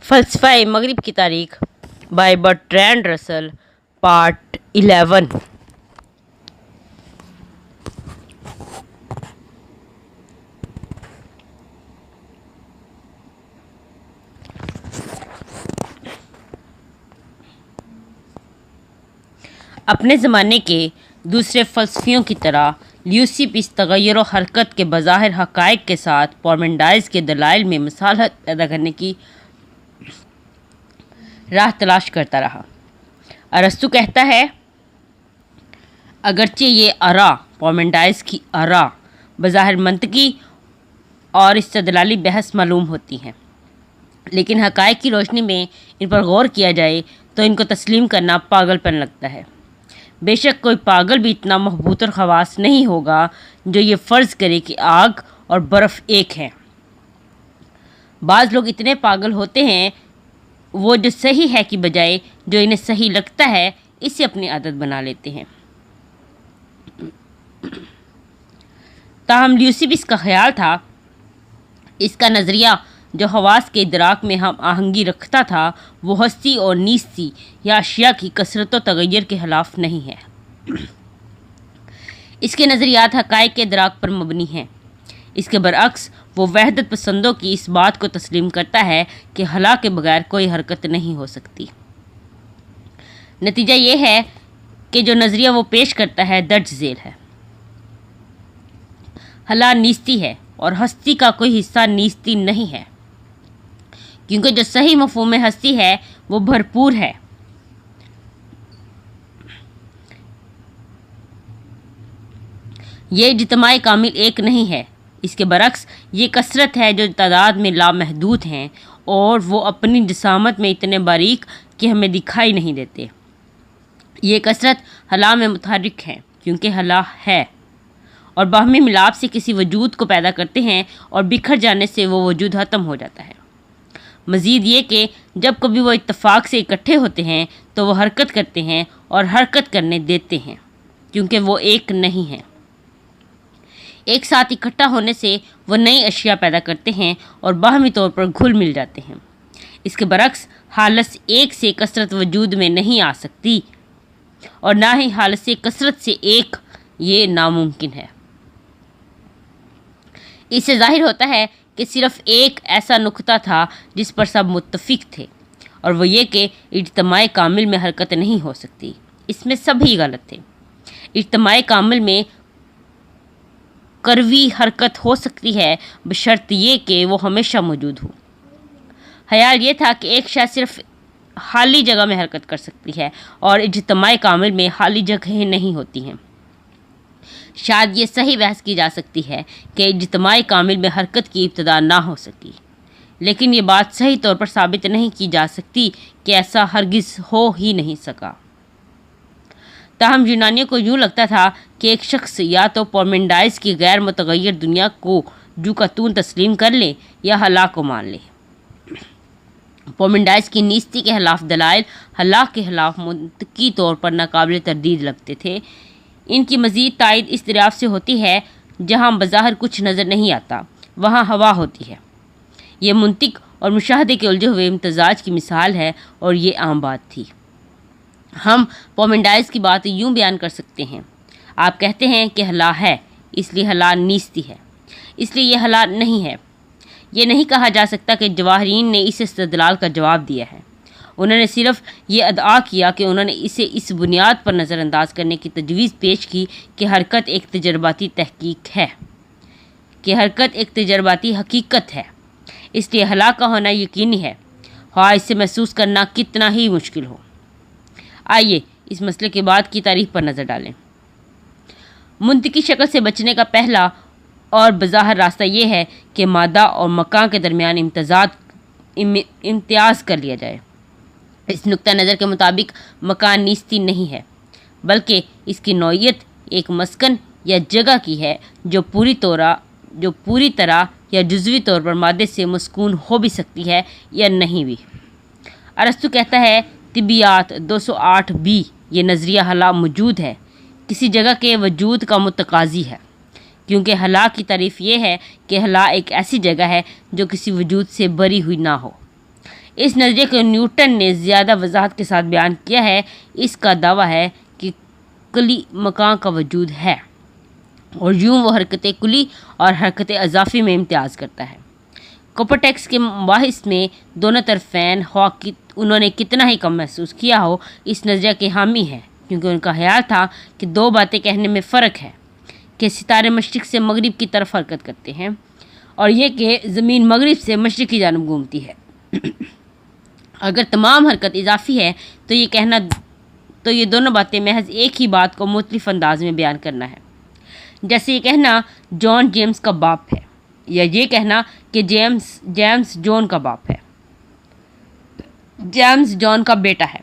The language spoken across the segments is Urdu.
فلسفہ مغرب کی تاریخ بائی برٹرینڈ رسل پارٹ 11۔ اپنے زمانے کے دوسرے فلسفیوں کی طرح لیوسیپس تغیر و حرکت کے بظاہر حقائق کے ساتھ پارمیڈائز کے دلائل میں مصالحت پیدا کرنے کی راہ تلاش کرتا رہا۔ ارسطو کہتا ہے اگرچہ یہ آراء پارمیڈائز کی آراء بظاہر منطقی اور استدلالی بحث معلوم ہوتی ہیں، لیکن حقائق کی روشنی میں ان پر غور کیا جائے تو ان کو تسلیم کرنا پاگل پن لگتا ہے۔ بے شک کوئی پاگل بھی اتنا محبوط اور خواص نہیں ہوگا جو یہ فرض کرے کہ آگ اور برف ایک ہیں۔ بعض لوگ اتنے پاگل ہوتے ہیں وہ جو صحیح ہے کی بجائے جو انہیں صحیح لگتا ہے اسے اپنی عادت بنا لیتے ہیں۔ تاہم لیوسیپس کا خیال تھا اس کا نظریہ جو حواس کے ادراک میں ہم آہنگی رکھتا تھا وہ ہستی اور نیستی یا اشیاء کی کثرت و تغیر کے خلاف نہیں ہے۔ اس کے نظریات حقائق کے ادراک پر مبنی ہیں۔ اس کے برعکس وہ وحدت پسندوں کی اس بات کو تسلیم کرتا ہے کہ خلا کے بغیر کوئی حرکت نہیں ہو سکتی۔ نتیجہ یہ ہے کہ جو نظریہ وہ پیش کرتا ہے درج ذیل ہے۔ خلا نیستی ہے اور ہستی کا کوئی حصہ نیستی نہیں ہے، کیونکہ جو صحیح مفہوم ہستی ہے وہ بھرپور ہے۔ یہ اجتماع کامل ایک نہیں ہے، اس کے برعکس یہ کثرت ہے جو تعداد میں لامحدود ہیں اور وہ اپنی جسامت میں اتنے باریک کہ ہمیں دکھائی نہیں دیتے۔ یہ کثرت خلا میں متحرک ہے کیونکہ خلا ہے اور باہمی ملاپ سے کسی وجود کو پیدا کرتے ہیں اور بکھر جانے سے وہ وجود ختم ہو جاتا ہے۔ مزید یہ کہ جب کبھی وہ اتفاق سے اکٹھے ہوتے ہیں تو وہ حرکت کرتے ہیں اور حرکت کرنے دیتے ہیں کیونکہ وہ ایک نہیں ہیں۔ ایک ساتھ اکٹھا ہونے سے وہ نئی اشیاء پیدا کرتے ہیں اور باہمی طور پر گھل مل جاتے ہیں۔ اس کے برعکس حالت ایک سے کثرت وجود میں نہیں آ سکتی اور نہ ہی حالت سے کثرت سے ایک، یہ ناممکن ہے۔ اس سے ظاہر ہوتا ہے کہ صرف ایک ایسا نقطہ تھا جس پر سب متفق تھے، اور وہ یہ کہ اجتماع کامل میں حرکت نہیں ہو سکتی۔ اس میں سبھی غلط تھے۔ اجتماع کامل میں کروی حرکت ہو سکتی ہے بشرط یہ کہ وہ ہمیشہ موجود ہو۔ خیال یہ تھا کہ ایک شے صرف خالی جگہ میں حرکت کر سکتی ہے اور اجتماع کامل میں خالی جگہیں نہیں ہوتی ہیں۔ شاید یہ صحیح بحث کی جا سکتی ہے کہ اجتماع کامل میں حرکت کی ابتدا نہ ہو سکی، لیکن یہ بات صحیح طور پر ثابت نہیں کی جا سکتی کہ ایسا ہرگز ہو ہی نہیں سکا۔ تاہم یونانیوں کو یوں لگتا تھا کہ ایک شخص یا تو پارمیڈائز کی غیر متغیر دنیا کو جو کا تون تسلیم کر لے یا خلا کو مان لے۔ پارمیڈائز کی نیستی کے خلاف دلائل خلا کے خلاف منطقی طور پر ناقابل تردید لگتے تھے۔ ان کی مزید تائید اس دریافت سے ہوتی ہے جہاں بظاہر کچھ نظر نہیں آتا وہاں ہوا ہوتی ہے۔ یہ منطق اور مشاہدے کے الجھے ہوئے امتزاج کی مثال ہے اور یہ عام بات تھی۔ ہم پارمیڈائز کی بات یوں بیان کر سکتے ہیں، آپ کہتے ہیں کہ خلا ہے اس لیے خلا نیستی ہے، اس لیے یہ خلا نہیں ہے۔ یہ نہیں کہا جا سکتا کہ جواہرین نے اس استدلال کا جواب دیا ہے۔ انہوں نے صرف یہ ادعا کیا کہ انہوں نے اسے اس بنیاد پر نظر انداز کرنے کی تجویز پیش کی کہ حرکت ایک تجرباتی تحقیق ہے، کہ حرکت ایک تجرباتی حقیقت ہے، اس لیے خلا کا ہونا یقینی ہے، خواہ اسے محسوس کرنا کتنا ہی مشکل ہو۔ آئیے اس مسئلے کے بعد کی تاریخ پر نظر ڈالیں۔ منطقی شکل سے بچنے کا پہلا اور بظاہر راستہ یہ ہے کہ مادہ اور مکان کے درمیان امتیاز کر لیا جائے۔ اس نقطہ نظر کے مطابق مکان نیستی نہیں ہے، بلکہ اس کی نوعیت ایک مسکن یا جگہ کی ہے جو پوری طرح یا جزوی طور پر مادے سے مسکون ہو بھی سکتی ہے یا نہیں بھی۔ ارسطو کہتا ہے طبیعیات 208 یہ نظریہ خلا موجود ہے، کسی جگہ کے وجود کا متقاضی ہے، کیونکہ خلا کی تعریف یہ ہے کہ خلا ایک ایسی جگہ ہے جو کسی وجود سے بری ہوئی نہ ہو۔ اس نظریے کو نیوٹن نے زیادہ وضاحت کے ساتھ بیان کیا ہے۔ اس کا دعویٰ ہے کہ کلی مکان کا وجود ہے اور یوں وہ حرکت کلی اور حرکت اضافی میں امتیاز کرتا ہے۔ کوپرٹیکس کے مباحث میں دونوں طرفین خواہ انہوں نے کتنا ہی کم محسوس کیا ہو اس نظریہ کے حامی ہیں، کیونکہ ان کا خیال تھا کہ دو باتیں کہنے میں فرق ہے کہ ستارے مشرق سے مغرب کی طرف حرکت کرتے ہیں اور یہ کہ زمین مغرب سے مشرق کی جانب گھومتی ہے۔ اگر تمام حرکت اضافی ہے تو یہ دونوں باتیں محض ایک ہی بات کو مختلف انداز میں بیان کرنا ہے، جیسے یہ کہنا جان جیمز کا باپ ہے یا یہ کہنا کہ جیمز جان کا باپ ہے، جیمز جان کا بیٹا ہے۔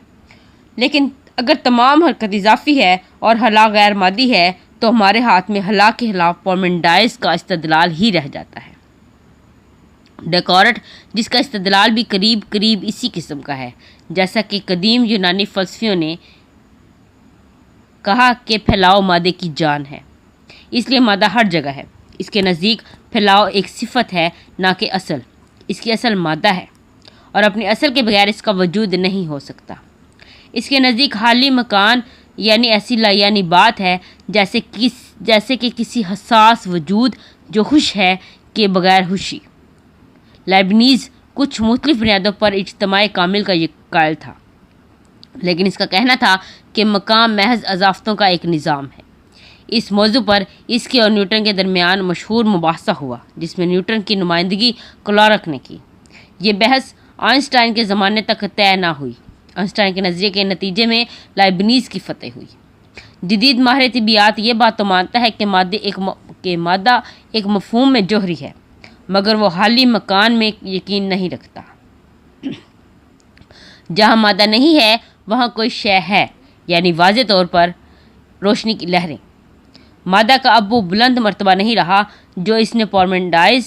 لیکن اگر تمام حرکت اضافی ہے اور ہلا غیر مادی ہے تو ہمارے ہاتھ میں ہلا کے خلاف پارمیڈائز کا استدلال ہی رہ جاتا ہے۔ ڈیکارٹ جس کا استدلال بھی قریب اسی قسم کا ہے، جیسا کہ قدیم یونانی فلسفیوں نے کہا کہ پھیلاؤ مادے کی جان ہے، اس لیے مادہ ہر جگہ ہے۔ اس کے نزدیک پھیلاؤ ایک صفت ہے نہ کہ اصل، اس کی اصل مادہ ہے اور اپنی اصل کے بغیر اس کا وجود نہیں ہو سکتا۔ اس کے نزدیک حالی مکان یعنی ایسی لایعنی بات ہے جیسے کہ کسی حساس وجود جو خوش ہے کے بغیر خوشی۔ لائبنیز کچھ مختلف بنیادوں پر اجتماع کامل کا قائل تھا، لیکن اس کا کہنا تھا کہ مقام محض اضافتوں کا ایک نظام ہے۔ اس موضوع پر اس کے اور نیوٹن کے درمیان مشہور مباحثہ ہوا، جس میں نیوٹن کی نمائندگی کلارک نے کی۔ یہ بحث آئنسٹائن کے زمانے تک طے نہ ہوئی۔ آئنسٹائن کے نظریے کے نتیجے میں لائبنیز کی فتح ہوئی۔ جدید ماہر طبیعیات یہ بات تو مانتا ہے کہ مادہ ایک مفہوم میں جوہری ہے، مگر وہ حالی مکان میں یقین نہیں رکھتا۔ جہاں مادہ نہیں ہے وہاں کوئی شے ہے، یعنی واضح طور پر روشنی کی لہریں۔ مادہ کا اب وہ بلند مرتبہ نہیں رہا جو اس نے پارمیڈائز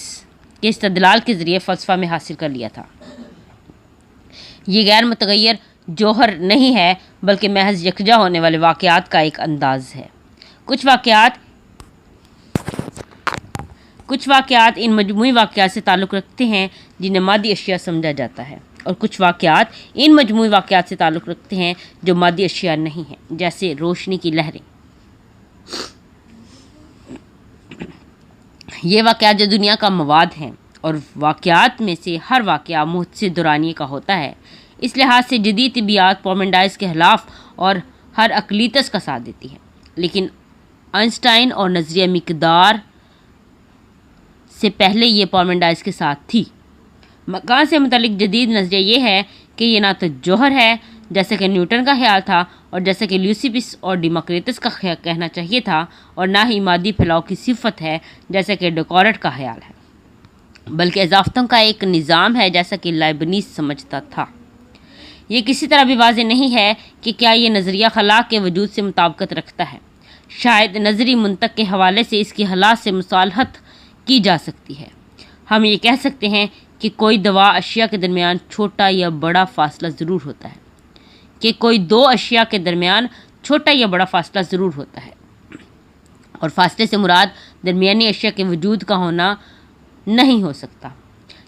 کے استدلال کے ذریعے فلسفہ میں حاصل کر لیا تھا۔ یہ غیر متغیر جوہر نہیں ہے بلکہ محض یکجا ہونے والے واقعات کا ایک انداز ہے۔ کچھ واقعات ان مجموعی واقعات سے تعلق رکھتے ہیں جنہیں مادی اشیاء سمجھا جاتا ہے، اور کچھ واقعات ان مجموعی واقعات سے تعلق رکھتے ہیں جو مادی اشیاء نہیں ہیں، جیسے روشنی کی لہریں۔ یہ واقعات جو دنیا کا مواد ہیں اور واقعات میں سے ہر واقعہ محدث دورانیے کا ہوتا ہے، اس لحاظ سے جدید طبیعیات پارمیڈائز کے خلاف اور ہر اقلیتس کا ساتھ دیتی ہے، لیکن آئنسٹائن اور نظریہ مقدار سے پہلے یہ پارمیڈائز کے ساتھ تھی۔ مکان سے متعلق جدید نظریہ یہ ہے کہ یہ نہ تو جوہر ہے جیسا کہ نیوٹن کا خیال تھا اور جیسا کہ لیوسیپس اور ڈیموکریٹس کا کہنا چاہیے تھا، اور نہ ہی مادی پھیلاؤ کی صفت ہے جیسا کہ ڈیکارٹ کا خیال ہے، بلکہ اضافتوں کا ایک نظام ہے جیسا کہ لائبنیز سمجھتا تھا۔ یہ کسی طرح بھی واضح نہیں ہے کہ کیا یہ نظریہ خلا کے وجود سے مطابقت رکھتا ہے۔ شاید نظری منطق کے حوالے سے اس کی حالات سے مصالحت کی جا سکتی ہے۔ ہم یہ کہہ سکتے ہیں کہ کوئی دوا اشیاء کے درمیان چھوٹا یا بڑا فاصلہ ضرور ہوتا ہے، کہ کوئی دو اشیاء کے درمیان چھوٹا یا بڑا فاصلہ ضرور ہوتا ہے، اور فاصلے سے مراد درمیانی اشیاء کے وجود کا ہونا نہیں ہو سکتا۔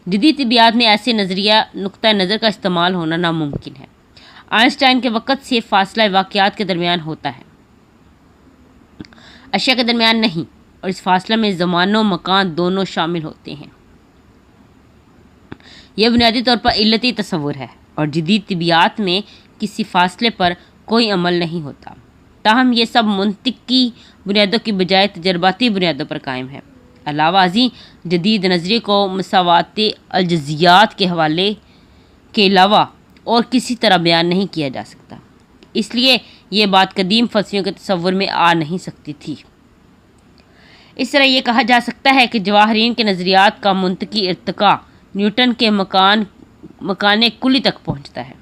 جدید طبیعیات میں ایسے نقطہ نظر کا استعمال ہونا ناممکن ہے۔ آئنسٹائن کے وقت سے فاصلہ واقعات کے درمیان ہوتا ہے، اشیاء کے درمیان نہیں، اور اس فاصلہ میں زمان و مکان دونوں شامل ہوتے ہیں۔ یہ بنیادی طور پر علتی تصور ہے، اور جدید طبیعیات میں کسی فاصلے پر کوئی عمل نہیں ہوتا۔ تاہم یہ سب منطقی بنیادوں کی بجائے تجرباتی بنیادوں پر قائم ہے۔ علاوہ ازیں جدید نظریے کو مساوات الجزیات کے حوالے کے علاوہ اور کسی طرح بیان نہیں کیا جا سکتا، اس لیے یہ بات قدیم فلسفیوں کے تصور میں آ نہیں سکتی تھی۔ اس طرح یہ کہا جا سکتا ہے کہ جواہرین کے نظریات کا منطقی ارتقاء نیوٹن کے مکان کلی تک پہنچتا ہے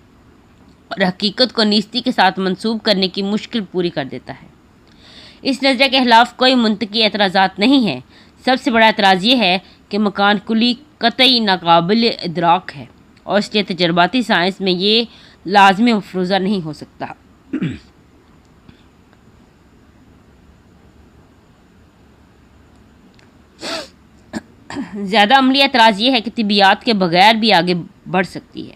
اور حقیقت کو نیستی کے ساتھ منسوب کرنے کی مشکل پوری کر دیتا ہے۔ اس نظریے کے خلاف کوئی منطقی اعتراضات نہیں ہیں۔ سب سے بڑا اعتراض یہ ہے کہ مکان کلی قطعی ناقابل ادراک ہے، اور اس لیے تجرباتی سائنس میں یہ لازمی مفروضہ نہیں ہو سکتا۔ زیادہ عملی اعتراض یہ ہے کہ طبیعیات کے بغیر بھی آگے بڑھ سکتی ہے۔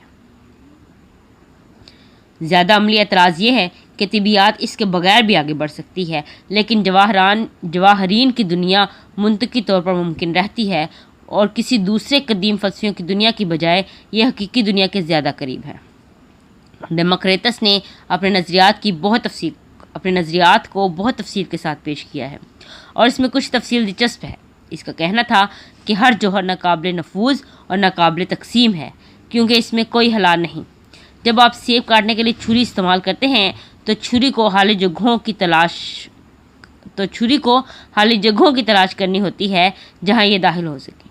زیادہ عملی اعتراض یہ ہے کہ طبیعیات اس کے بغیر بھی آگے بڑھ سکتی ہے، لیکن جواہرین کی دنیا منطقی طور پر ممکن رہتی ہے اور کسی دوسرے قدیم فلسفیوں کی دنیا کی بجائے یہ حقیقی دنیا کے زیادہ قریب ہے۔ ڈیموکریٹس نے اپنے نظریات کو بہت تفصیل کے ساتھ پیش کیا ہے، اور اس میں کچھ تفصیل دلچسپ ہے۔ اس کا کہنا تھا کہ ہر جوہر ناقابل نفوذ اور ناقابل تقسیم ہے، کیونکہ اس میں کوئی حلال نہیں۔ جب آپ سیب کاٹنے کے لیے چھری استعمال کرتے ہیں تو چھری کو خالی جگہوں کی تلاش کرنی ہوتی ہے جہاں یہ داخل ہو سکے۔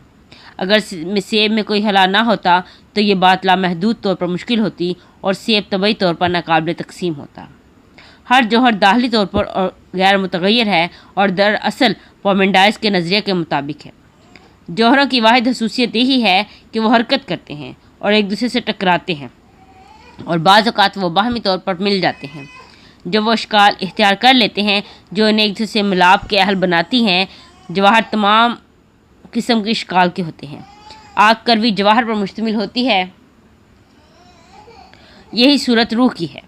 اگر سیب میں کوئی حلال نہ ہوتا تو یہ بات لامحدود طور پر مشکل ہوتی اور سیب طبعی طور پر ناقابل تقسیم ہوتا۔ ہر جوہر داخلی طور پر غیر متغیر ہے اور دراصل پارمیڈائز کے نظریے کے مطابق ہے۔ جوہروں کی واحد خصوصیت یہی ہے کہ وہ حرکت کرتے ہیں اور ایک دوسرے سے ٹکراتے ہیں، اور بعض اوقات وہ باہمی طور پر مل جاتے ہیں۔ جب وہ اشکال اختیار کر لیتے ہیں جو انہیں ایک دوسرے سے ملاپ کے اہل بناتی ہیں، جواہر تمام قسم کے اشکال کے ہوتے ہیں۔ آگ کروی جواہر پر مشتمل ہوتی ہے، یہی صورت روح کی ہے۔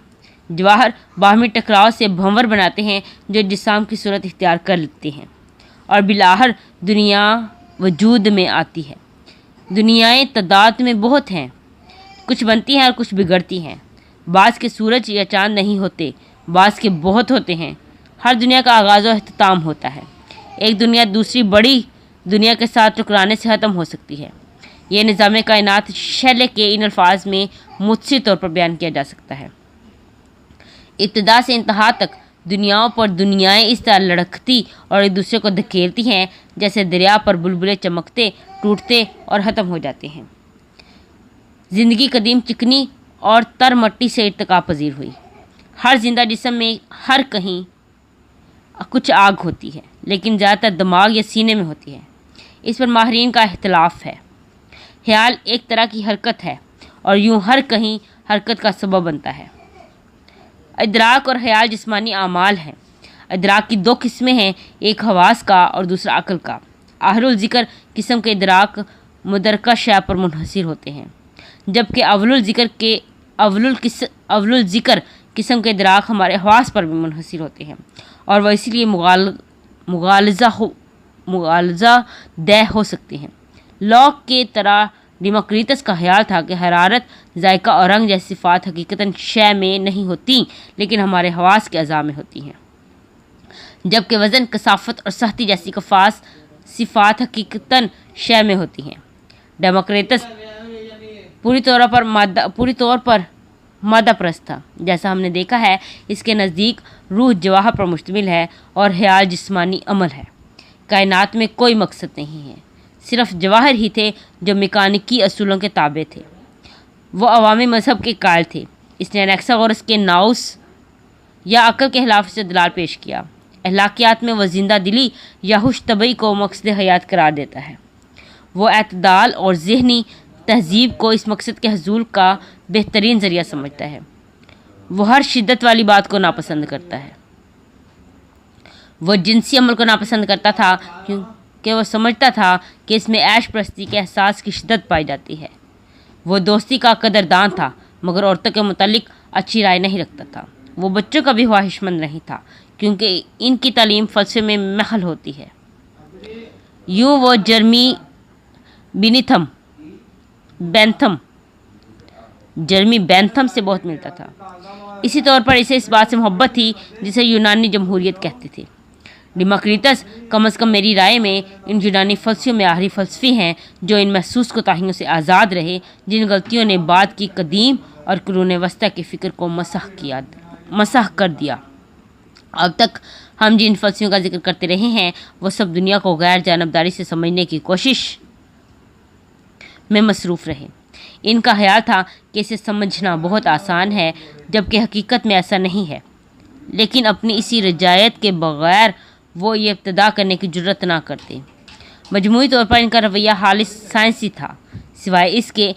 جواہر باہمی ٹکراؤ سے بھنور بناتے ہیں جو جسام کی صورت اختیار کر لیتے ہیں، اور بالآخر دنیا وجود میں آتی ہے۔ دنیائیں تعداد میں بہت ہیں، کچھ بنتی ہیں اور کچھ بگڑتی ہیں۔ بعض کے سورج یا چاند نہیں ہوتے، بعض کے بہت ہوتے ہیں۔ ہر دنیا کا آغاز و اختتام ہوتا ہے۔ ایک دنیا دوسری بڑی دنیا کے ساتھ ٹکرانے سے ختم ہو سکتی ہے۔ یہ نظام کائنات شیلے کے ان الفاظ میں متصل طور پر بیان کیا جا سکتا ہے۔ ابتدا سے انتہا تک دنیاؤں پر دنیائیں اس طرح لڑکتی اور ایک دوسرے کو دھکیلتی ہیں جیسے دریا پر بلبلے چمکتے، ٹوٹتے اور ختم ہو جاتے ہیں۔ زندگی قدیم چکنی اور تر مٹی سے ارتقا پذیر ہوئی۔ ہر زندہ جسم میں ہر کہیں کچھ آگ ہوتی ہے، لیکن زیادہ تر دماغ یا سینے میں ہوتی ہے۔ اس پر ماہرین کا اختلاف ہے۔ خیال ایک طرح کی حرکت ہے اور یوں ہر کہیں حرکت کا سبب بنتا ہے۔ ادراک اور خیال جسمانی اعمال ہیں۔ ادراک کی دو قسمیں ہیں، ایک حواس کا اور دوسرا عقل کا۔ آخر الذکر قسم کے ادراک مدرکہ شے پر منحصر ہوتے ہیں، جبکہ اول الذکر قسم کے ادراک ہمارے حواس پر بھی منحصر ہوتے ہیں، اور وہ اس لیے مغالطہ دہ ہو سکتے ہیں۔ لوک کے طرح ڈیموکریٹس کا خیال تھا کہ حرارت، ذائقہ اور رنگ جیسی صفات حقیقتاً شے میں نہیں ہوتی، لیکن ہمارے حواس کے اعضاء میں ہوتی ہیں، جبکہ وزن، کثافت اور سختی جیسی صفات حقیقتاً شے میں ہوتی ہیں۔ ڈیموکریٹس پوری طور پر مادہ پرست تھا۔ جیسا ہم نے دیکھا ہے، اس کے نزدیک روح جواہر پر مشتمل ہے اور خیال جسمانی عمل ہے۔ کائنات میں کوئی مقصد نہیں ہے، صرف جواہر ہی تھے جو میکانیکی اصولوں کے تابع تھے۔ وہ عوامی مذہب کے قائل تھے۔ اس نے انیکساگورس کے ناؤس یا عقل کے خلاف سے دلال پیش کیا۔ اخلاقیات میں وہ زندہ دلی یا ہوش طبعی کو مقصد حیات قرار دیتا ہے۔ وہ اعتدال اور ذہنی تہذیب کو اس مقصد کے حصول کا بہترین ذریعہ سمجھتا ہے۔ وہ ہر شدت والی بات کو ناپسند کرتا ہے۔ وہ جنسی عمل کو ناپسند کرتا تھا کیونکہ وہ سمجھتا تھا کہ اس میں عیش پرستی کے احساس کی شدت پائی جاتی ہے۔ وہ دوستی کا قدردان تھا، مگر عورتوں کے متعلق اچھی رائے نہیں رکھتا تھا۔ وہ بچوں کا بھی خواہش مند نہیں تھا، کیونکہ ان کی تعلیم فلسفے میں محل ہوتی ہے۔ یوں وہ جرمی بینتھم سے بہت ملتا تھا۔ اسی طور پر اسے اس بات سے محبت تھی جسے یونانی جمہوریت کہتے تھے۔ ڈیموکریٹس کم از کم میری رائے میں ان یونانی فلسفیوں میں آخری فلسفی ہیں جو ان محسوس کوتاہیوں سے آزاد رہے جن غلطیوں نے بعد کی قدیم اور قرون وسطی کی فکر کو مسح کر دیا۔ اب تک ہم جن فلسفیوں کا ذکر کرتے رہے ہیں وہ سب دنیا کو غیر جانبداری سے سمجھنے کی کوشش میں مصروف رہے۔ ان کا خیال تھا کہ اسے سمجھنا بہت آسان ہے، جبکہ حقیقت میں ایسا نہیں ہے، لیکن اپنی اسی رجایت کے بغیر وہ یہ ابتدا کرنے کی جرت نہ کرتے۔ مجموعی طور پر ان کا رویہ خالص سائنسی تھا، سوائے اس کے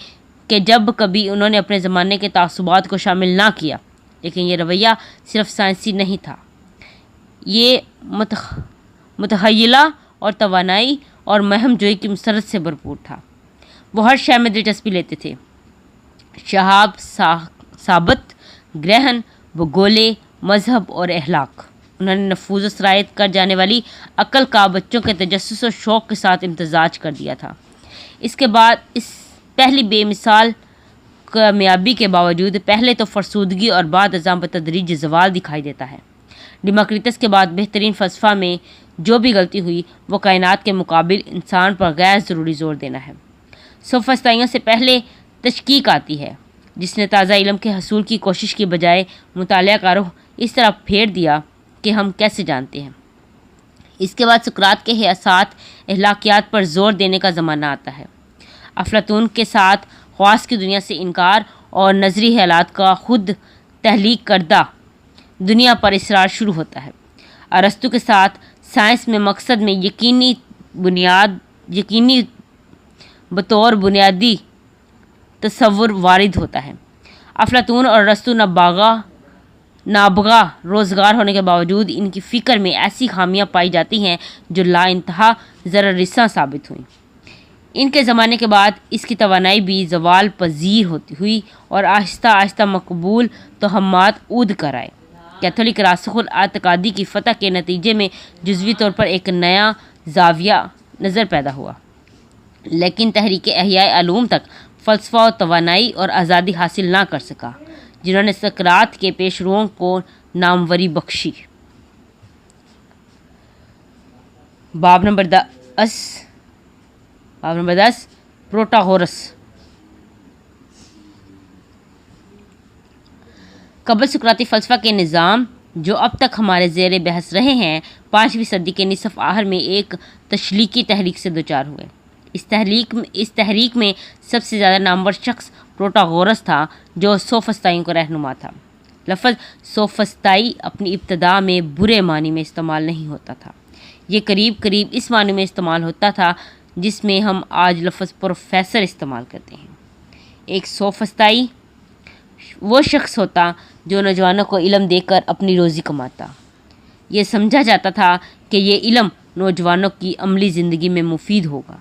کہ جب کبھی انہوں نے اپنے زمانے کے تعصبات کو شامل نہ کیا، لیکن یہ رویہ صرف سائنسی نہیں تھا، یہ متخیلہ اور توانائی اور مہم جوئی کی مسرت سے بھرپور تھا۔ وہ ہر شے میں دلچسپی لیتے تھے۔ شہاب ثابت گرہن، بھگولے، مذہب اور اخلاق۔ انہوں نے نفوذ و سرایت کر جانے والی عقل کا بچوں کے تجسس و شوق کے ساتھ امتزاج کر دیا تھا۔ اس کے بعد اس پہلی بے مثال کامیابی کے باوجود پہلے تو فرسودگی اور بعد ازاں بتدریج زوال دکھائی دیتا ہے۔ ڈیموکریٹس کے بعد بہترین فلسفہ میں جو بھی غلطی ہوئی وہ کائنات کے مقابل انسان پر غیر ضروری زور دینا ہے۔ سوفسطائیوں سے پہلے تشکیک آتی ہے، جس نے تازہ علم کے حصول کی کوشش کی بجائے مطالعہ کا رخ اس طرح پھیر دیا کہ ہم کیسے جانتے ہیں۔ اس کے بعد سقراط کے حیاسات اخلاقیات پر زور دینے کا زمانہ آتا ہے۔ افلاطون کے ساتھ خواص کی دنیا سے انکار اور نظری خیالات کا خود تخلیق کردہ دنیا پر اصرار شروع ہوتا ہے۔ ارسطو کے ساتھ سائنس میں مقصد میں یقینی بطور بنیادی تصور وارد ہوتا ہے۔ افلاطون اور ارسطو نابغہ روزگار ہونے کے باوجود ان کی فکر میں ایسی خامیاں پائی جاتی ہیں جو لا انتہا ضرر رساں ثابت ہوئیں۔ ان کے زمانے کے بعد اس کی توانائی بھی زوال پذیر ہوئی اور آہستہ آہستہ مقبول توہمات عود کر آئے۔ کیتھولک راسخ الاعتقادی کی فتح کے نتیجے میں جزوی طور پر ایک نیا زاویہ نظر پیدا ہوا، لیکن تحریک احیاء علوم تک فلسفہ و توانائی اور آزادی حاصل نہ کر سکا جنہوں نے سقراط کے پیشروؤں کو ناموری بخشی۔ باب نمبر 10 پروٹاغورس۔ قبل سقراطی فلسفہ کے نظام جو اب تک ہمارے زیر بحث رہے ہیں 5ویں صدی کے نصف آخر میں ایک تشلیقی تحریک سے دوچار ہوئے۔ اس تحریک میں سب سے زیادہ نامور شخص پروٹاغورس تھا جو سوفسطائیوں کا رہنما تھا۔ لفظ سوفسطائی اپنی ابتدا میں برے معنی میں استعمال نہیں ہوتا تھا، یہ قریب اس معنی میں استعمال ہوتا تھا جس میں ہم آج لفظ پروفیسر استعمال کرتے ہیں۔ ایک سوفسطائی وہ شخص ہوتا جو نوجوانوں کو علم دے کر اپنی روزی کماتا۔ یہ سمجھا جاتا تھا کہ یہ علم نوجوانوں کی عملی زندگی میں مفید ہوگا،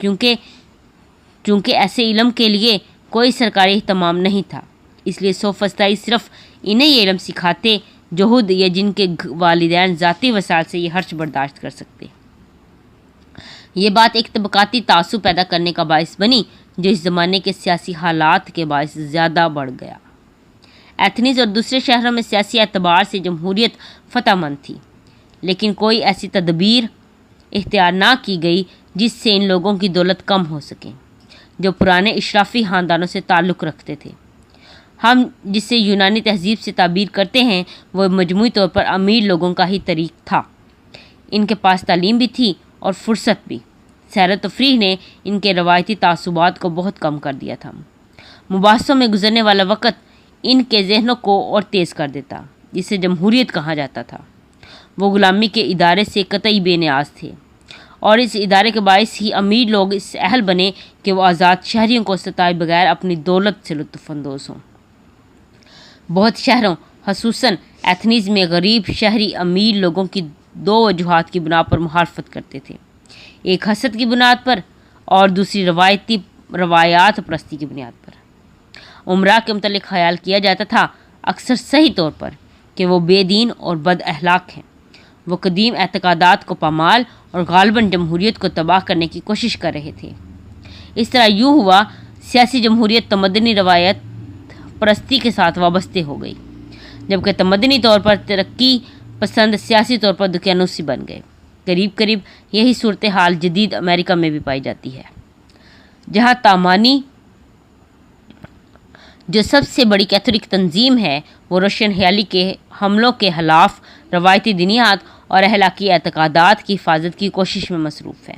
چونکہ ایسے علم کے لیے کوئی سرکاری اہتمام نہیں تھا، اس لیے سوفسطائی صرف انہیں یہ علم سکھاتے جو خود یا جن کے والدین ذاتی وسائل سے یہ حرج برداشت کر سکتے۔ یہ بات ایک طبقاتی تعصب پیدا کرنے کا باعث بنی جو اس زمانے کے سیاسی حالات کے باعث زیادہ بڑھ گیا۔ ایتھنز اور دوسرے شہروں میں سیاسی اعتبار سے جمہوریت فتح مند تھی، لیکن کوئی ایسی تدبیر اختیار نہ کی گئی جس سے ان لوگوں کی دولت کم ہو سکے جو پرانے اشرافی خاندانوں سے تعلق رکھتے تھے۔ ہم جسے یونانی تہذیب سے تعبیر کرتے ہیں وہ مجموعی طور پر امیر لوگوں کا ہی طریق تھا۔ ان کے پاس تعلیم بھی تھی اور فرصت بھی۔ سیر و تفریح نے ان کے روایتی تعصبات کو بہت کم کر دیا تھا۔ مباحثوں میں گزرنے والا وقت ان کے ذہنوں کو اور تیز کر دیتا، جسے جمہوریت کہا جاتا تھا۔ وہ غلامی کے ادارے سے قطعی بے نیاز تھے اور اس ادارے کے باعث ہی امیر لوگ اس اہل بنے کہ وہ آزاد شہریوں کو ستائے بغیر اپنی دولت سے لطف اندوز ہوں۔ بہت شہروں خصوصاً ایتھنز میں غریب شہری امیر لوگوں کی 2 وجوہات کی بنا پر مخالفت کرتے تھے، ایک حسد کی بنیاد پر اور دوسری روایات پرستی کی بنیاد پر۔ امراء کے متعلق خیال کیا جاتا تھا اکثر صحیح طور پر کہ وہ بے دین اور بد اخلاق ہیں، وہ قدیم اعتقادات کو پامال اور غالباً جمہوریت کو تباہ کرنے کی کوشش کر رہے تھے۔ اس طرح یوں ہوا سیاسی جمہوریت تمدنی روایت پرستی کے ساتھ وابستہ ہو گئی، جبکہ تمدنی طور پر ترقی پسند سیاسی طور پر دقیانوسی بن گئے۔ قریب یہی صورتحال جدید امریکہ میں بھی پائی جاتی ہے، جہاں تامانی جو سب سے بڑی کیتھولک تنظیم ہے وہ روشن خیالی کے حملوں کے خلاف روایتی دینیات اور اخلاقی اعتقادات کی حفاظت کی کوشش میں مصروف ہے۔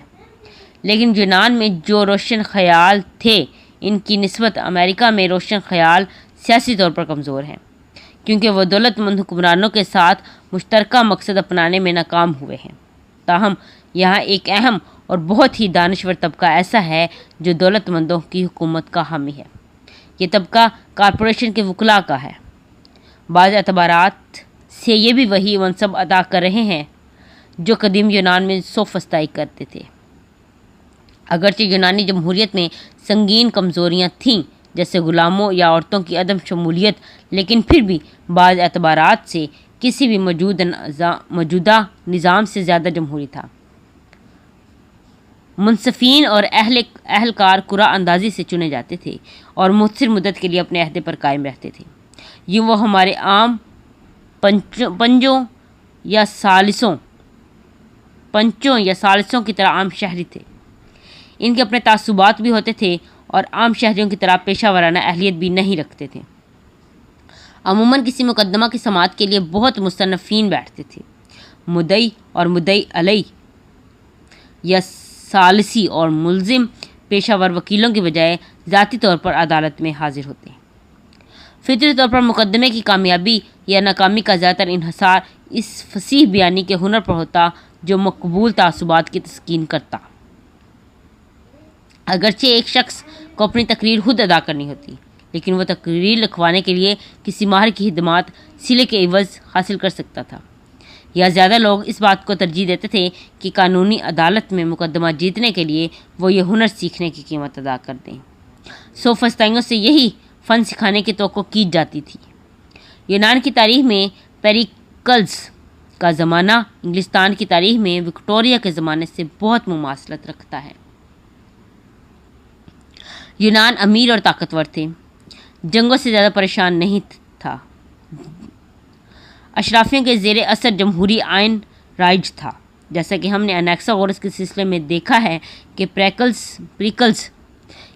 لیکن یونان میں جو روشن خیال تھے ان کی نسبت امریکہ میں روشن خیال سیاسی طور پر کمزور ہیں، کیونکہ وہ دولت مند حکمرانوں کے ساتھ مشترکہ مقصد اپنانے میں ناکام ہوئے ہیں۔ تاہم یہاں ایک اہم اور بہت ہی دانشور طبقہ ایسا ہے جو دولت مندوں کی حکومت کا حامی ہے۔ یہ طبقہ کارپوریشن کے وکلاء کا ہے۔ بعض اعتبارات سے یہ بھی وہی منصب ادا کر رہے ہیں جو قدیم یونان میں سوفسطائی کرتے تھے۔ اگرچہ یونانی جمہوریت میں سنگین کمزوریاں تھیں جیسے غلاموں یا عورتوں کی عدم شمولیت، لیکن پھر بھی بعض اعتبارات سے کسی بھی موجودہ نظام سے زیادہ جمہوری تھا۔ منصفین اور اہلکار قرعہ اندازی سے چنے جاتے تھے اور مختصر مدت کے لیے اپنے عہدے پر قائم رہتے تھے۔ یوں وہ ہمارے عام پنچوں یا ثالثوں کی طرح عام شہری تھے۔ ان کے اپنے تعصبات بھی ہوتے تھے اور عام شہریوں کی طرح پیشہ ورانہ اہلیت بھی نہیں رکھتے تھے۔ عموماً کسی مقدمہ کی سماعت کے لیے بہت مصنفین بیٹھتے تھے۔ مدعی اور مدعی علیہ یا ثالثی اور ملزم پیشہ ور وکیلوں کی بجائے ذاتی طور پر عدالت میں حاضر ہوتے ہیں۔ فطری طور پر مقدمے کی کامیابی یا ناکامی کا زیادہ تر انحصار اس فصیح بیانی کے ہنر پر ہوتا جو مقبول تعصبات کی تسکین کرتا۔ اگرچہ ایک شخص کو اپنی تقریر خود ادا کرنی ہوتی، لیکن وہ تقریر لکھوانے کے لیے کسی ماہر کی خدمات صلے کے عوض حاصل کر سکتا تھا، یا زیادہ لوگ اس بات کو ترجیح دیتے تھے کہ قانونی عدالت میں مقدمہ جیتنے کے لیے وہ یہ ہنر سیکھنے کی قیمت ادا کر دیں۔ سوفسطائیوں سے یہی فن سکھانے کی توقع کی جاتی تھی۔ یونان کی تاریخ میں پیریکلز کا زمانہ انگلستان کی تاریخ میں وکٹوریہ کے زمانے سے بہت مماثلت رکھتا ہے۔ یونان امیر اور طاقتور تھے، جنگوں سے زیادہ پریشان نہیں تھا، اشرافیوں کے زیر اثر جمہوری آئین رائج تھا، جیسا کہ ہم نے انیکساگورس کے سلسلے میں دیکھا ہے کہ پریکلز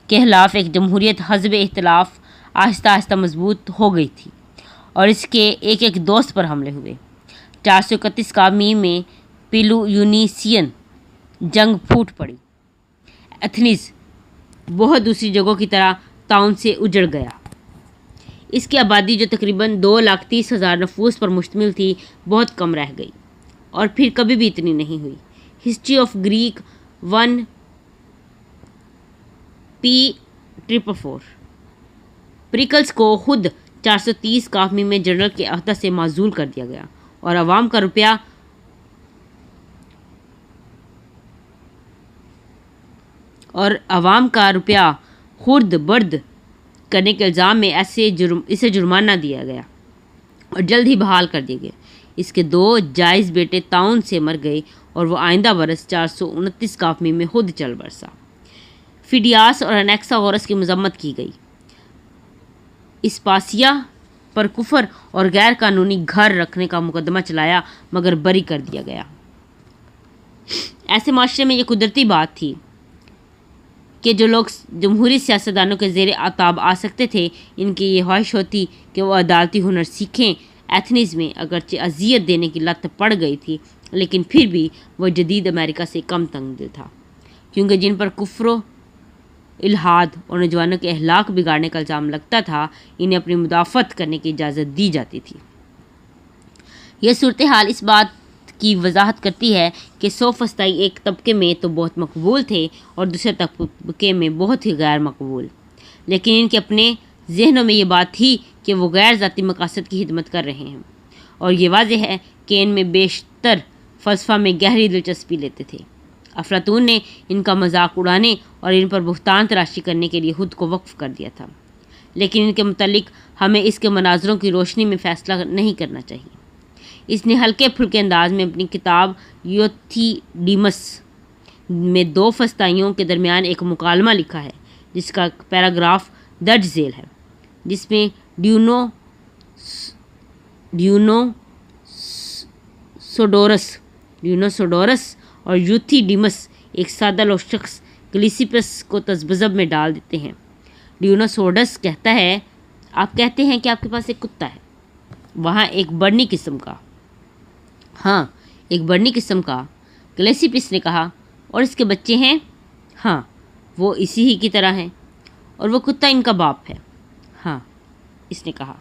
کے خلاف ایک جمہوریت حزب اختلاف آہستہ آہستہ مضبوط ہو گئی تھی اور اس کے ایک دوست پر حملے ہوئے۔ 431 قابمی میں پیلویونیسین جنگ پھوٹ پڑی۔ ایتھنز بہت دوسری جگہوں کی طرح طاعون سے اجڑ گیا۔ اس کی آبادی جو تقریباً 2,30,000 نفوس پر مشتمل تھی بہت کم رہ گئی اور پھر کبھی بھی اتنی نہیں ہوئی۔ History of Greek 1 P444۔ پریکلز کو خود 430 قافمی میں جنرل کے عہدہ سے معزول کر دیا گیا اور عوام کا روپیہ خرد برد کرنے کے الزام میں اسے جرمانہ دیا گیا اور جلد ہی بحال کر دیے گئے۔ اس کے 2 جائز بیٹے طاعون سے مر گئے اور وہ آئندہ برس 429 قافمی میں خود چل برسا۔ فیڈیاس اور انیکساگورس کی مذمت کی گئی۔ اسپاسیا پر کفر اور غیر قانونی گھر رکھنے کا مقدمہ چلایا مگر بری کر دیا گیا۔ ایسے معاشرے میں یہ قدرتی بات تھی کہ جو لوگ جمہوری سیاستدانوں کے زیر آتاب آ سکتے تھے ان کی یہ خواہش ہوتی کہ وہ عدالتی ہنر سیکھیں۔ ایتھنز میں اگرچہ اذیت دینے کی لت پڑ گئی تھی لیکن پھر بھی وہ جدید امریکہ سے کم تنگ دل تھا، کیونکہ جن پر کفر و الحاد اور نوجوانوں کے اخلاق بگاڑنے کا الزام لگتا تھا انہیں اپنی مدافعت کرنے کی اجازت دی جاتی تھی۔ یہ صورتحال اس بات کی وضاحت کرتی ہے کہ سوفسطائی ایک طبقے میں تو بہت مقبول تھے اور دوسرے طبقے میں بہت ہی غیر مقبول، لیکن ان کے اپنے ذہنوں میں یہ بات تھی کہ وہ غیر ذاتی مقاصد کی خدمت کر رہے ہیں، اور یہ واضح ہے کہ ان میں بیشتر فلسفہ میں گہری دلچسپی لیتے تھے۔ افلاطون نے ان کا مذاق اڑانے اور ان پر بہتان تراشی کرنے کے لیے خود کو وقف کر دیا تھا، لیکن ان کے متعلق ہمیں اس کے مناظروں کی روشنی میں فیصلہ نہیں کرنا چاہیے۔ اس نے ہلکے پھلکے انداز میں اپنی کتاب یوتھیڈیمس میں 2 فسطائیوں کے درمیان ایک مکالمہ لکھا ہے جس کا پیراگراف درج ذیل ہے، جس میں ڈیونوسوڈورس اور یوتھیڈیمس ایک سادہ لوح شخص کلیسیپس کو تذبذب میں ڈال دیتے ہیں۔ ڈیونوسوڈس کہتا ہے، آپ کہتے ہیں کہ آپ کے پاس ایک کتا ہے، وہاں ایک برنی قسم کا۔ ہاں، ایک برنی قسم کا، کلیسیپس نے کہا، اور اس کے بچے ہیں؟ ہاں، وہ اسی ہی کی طرح ہیں، اور وہ کتا ان کا باپ ہے۔ ہاں، اس نے کہا،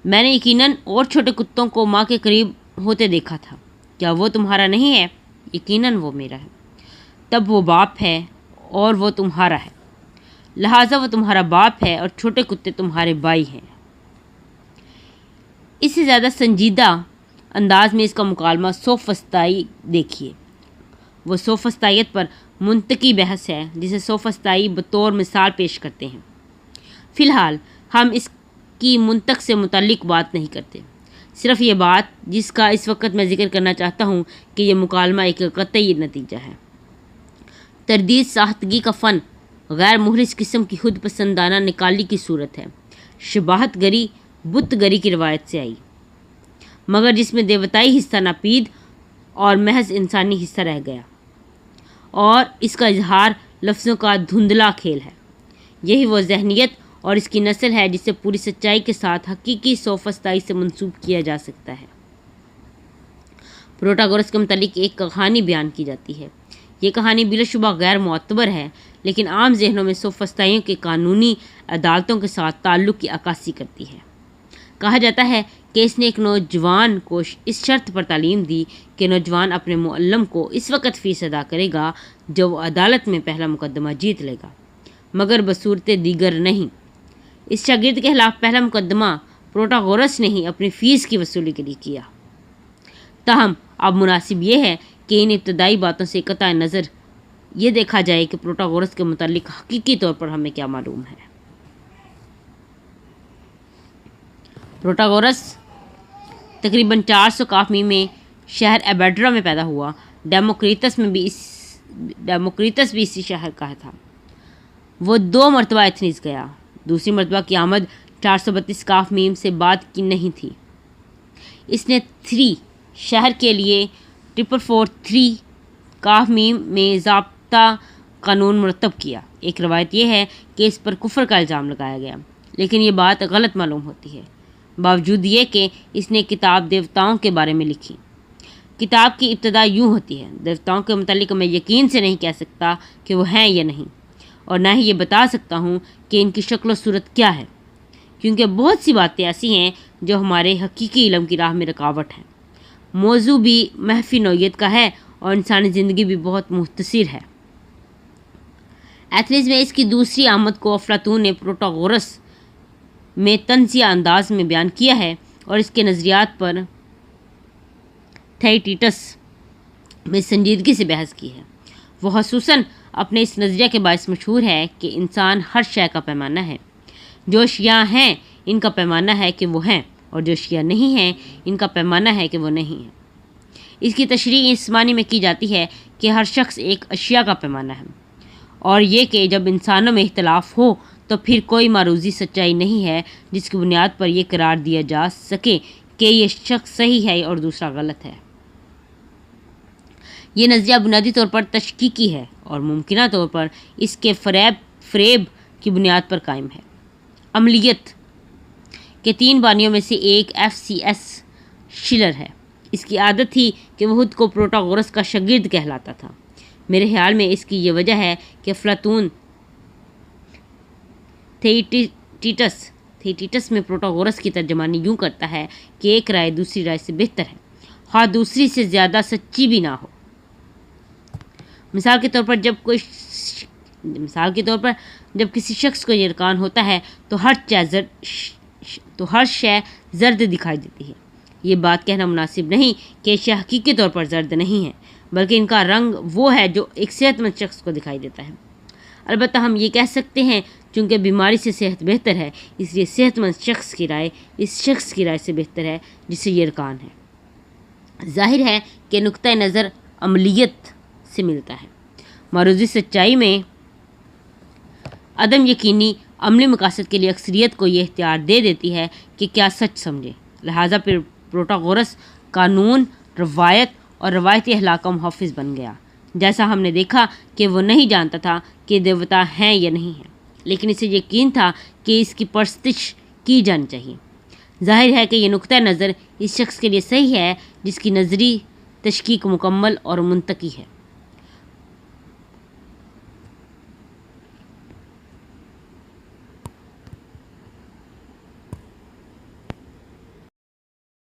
میں نے یقیناً اور چھوٹے کتوں کو ماں کے قریب ہوتے دیکھا تھا، کیا وہ تمہارا نہیں ہے؟ یقیناً وہ میرا ہے۔ تب وہ باپ ہے اور وہ تمہارا ہے، لہٰذا وہ تمہارا باپ ہے اور چھوٹے کتے تمہارے بھائی ہیں۔ اس سے زیادہ سنجیدہ انداز میں اس کا مکالمہ سوفسطائی دیکھیے۔ وہ سوفسطائیت پر منطقی بحث ہے جسے سوفسطائی بطور مثال پیش کرتے ہیں۔ فی الحال ہم اس کی منطق سے متعلق بات نہیں کرتے، صرف یہ بات جس کا اس وقت میں ذکر کرنا چاہتا ہوں کہ یہ مکالمہ ایک قطعی نتیجہ ہے۔ تردید ساختگی کا فن غیر محرز قسم کی خود پسندانہ نکالی کی صورت ہے، شباہت گری بت گری کی روایت سے آئی، مگر جس میں دیوتائی حصہ ناپید اور محض انسانی حصہ رہ گیا، اور اس کا اظہار لفظوں کا دھندلا کھیل ہے۔ یہی وہ ذہنیت اور اس کی نسل ہے جسے پوری سچائی کے ساتھ حقیقی سوفسطائی سے منسوب کیا جا سکتا ہے۔ پروٹاگورس کے متعلق ایک کہانی بیان کی جاتی ہے۔ یہ کہانی بلا شبہ غیر معتبر ہے، لیکن عام ذہنوں میں سوفسطائیوں کے قانونی عدالتوں کے ساتھ تعلق کی عکاسی کرتی ہے۔ کہا جاتا ہے کہ اس نے ایک نوجوان کو اس شرط پر تعلیم دی کہ نوجوان اپنے معلم کو اس وقت فیس ادا کرے گا جب وہ عدالت میں پہلا مقدمہ جیت لے گا، مگر بصورت دیگر نہیں۔ اس شاگرد کے خلاف پہلا مقدمہ پروٹاگورس نے ہی اپنی فیس کی وصولی کے لیے کیا۔ تاہم اب مناسب یہ ہے کہ ان ابتدائی باتوں سے قطع نظر یہ دیکھا جائے کہ پروٹاگورس کے متعلق حقیقی طور پر ہمیں کیا معلوم ہے۔ پروٹاگورس تقریباً 400 قافمی میں شہر ایبیڈرا میں پیدا ہوا۔ ڈیموکریٹس بھی اسی شہر کا تھا۔ وہ 2 مرتبہ ایتھنز گیا۔ دوسری مرتبہ کی آمد 432 قافمیم سے بعد کی نہیں تھی۔ اس نے 3 شہر کے لیے 443 قافمیم میں ضابطہ قانون مرتب کیا۔ ایک روایت یہ ہے کہ اس پر کفر کا الزام لگایا گیا، لیکن یہ بات غلط معلوم ہوتی ہے، باوجود یہ کہ اس نے کتاب دیوتاؤں کے بارے میں لکھی۔ کتاب کی ابتدا یوں ہوتی ہے: دیوتاؤں کے متعلق میں یقین سے نہیں کہہ سکتا کہ وہ ہیں یا نہیں، اور نہ ہی یہ بتا سکتا ہوں کہ ان کی شکل و صورت کیا ہے، کیونکہ بہت سی باتیں ایسی ہیں جو ہمارے حقیقی علم کی راہ میں رکاوٹ ہیں۔ موضوع بھی محفی نوعیت کا ہے اور انسانی زندگی بھی بہت مختصر ہے۔ ایتھنز میں اس کی دوسری آمد کو افلاطون نے پروٹاگورس میں طنزیہ انداز میں بیان کیا ہے اور اس کے نظریات پر تھیٹیٹس میں سنجیدگی سے بحث کی ہے۔ وہ خصوصاً اپنے اس نظریہ کے باعث مشہور ہے کہ انسان ہر شے کا پیمانہ ہے۔ جو اشیاء ہیں ان کا پیمانہ ہے کہ وہ ہیں، اور جو اشیاء نہیں ہیں ان کا پیمانہ ہے کہ وہ نہیں ہیں۔ اس کی تشریح اس معنی میں کی جاتی ہے کہ ہر شخص ایک اشیاء کا پیمانہ ہے، اور یہ کہ جب انسانوں میں اختلاف ہو تو پھر کوئی معروضی سچائی نہیں ہے جس کی بنیاد پر یہ قرار دیا جا سکے کہ یہ شخص صحیح ہے اور دوسرا غلط ہے۔ یہ نظریہ بنیادی طور پر تشکیکی ہے اور ممکنہ طور پر اس کے فریب کی بنیاد پر قائم ہے۔ عملیت کے 3 بانیوں میں سے ایک FCS شلر ہے۔ اس کی عادت تھی کہ وہ خود کو پروٹاگورس کا شاگرد کہلاتا تھا۔ میرے خیال میں اس کی یہ وجہ ہے کہ افلاطون تھیٹیٹس میں پروٹاگورس کی ترجمانی یوں کرتا ہے کہ ایک رائے دوسری رائے سے بہتر ہے، خواہ دوسری سے زیادہ سچی بھی نہ ہو۔ مثال کے طور پر جب کسی شخص کو یرقان ہوتا ہے تو ہر شے زرد دکھائی دیتی ہے۔ یہ بات کہنا مناسب نہیں کہ اشیاء حقیقی طور پر زرد نہیں ہیں، بلکہ ان کا رنگ وہ ہے جو ایک صحت مند شخص کو دکھائی دیتا ہے۔ البتہ ہم یہ کہہ سکتے ہیں چونکہ بیماری سے صحت بہتر ہے، اس لیے صحت مند شخص کی رائے اس شخص کی رائے سے بہتر ہے جسے یرقان ہے۔ ظاہر ہے کہ نقطۂ نظر عملیت سے ملتا ہے۔ معروضی سچائی میں عدم یقینی عملی مقاصد کے لیے اکثریت کو یہ اختیار دے دیتی ہے کہ کیا سچ سمجھے۔ لہٰذا پروٹاگورس قانون، روایت اور روایتی اخلاق کا محافظ بن گیا۔ جیسا ہم نے دیکھا کہ وہ نہیں جانتا تھا کہ دیوتا ہیں یا نہیں ہیں، لیکن اسے یقین تھا کہ اس کی پرستش کی جانی چاہیے۔ ظاہر ہے کہ یہ نقطۂ نظر اس شخص کے لیے صحیح ہے جس کی نظری تشکیک مکمل اور منطقی ہے۔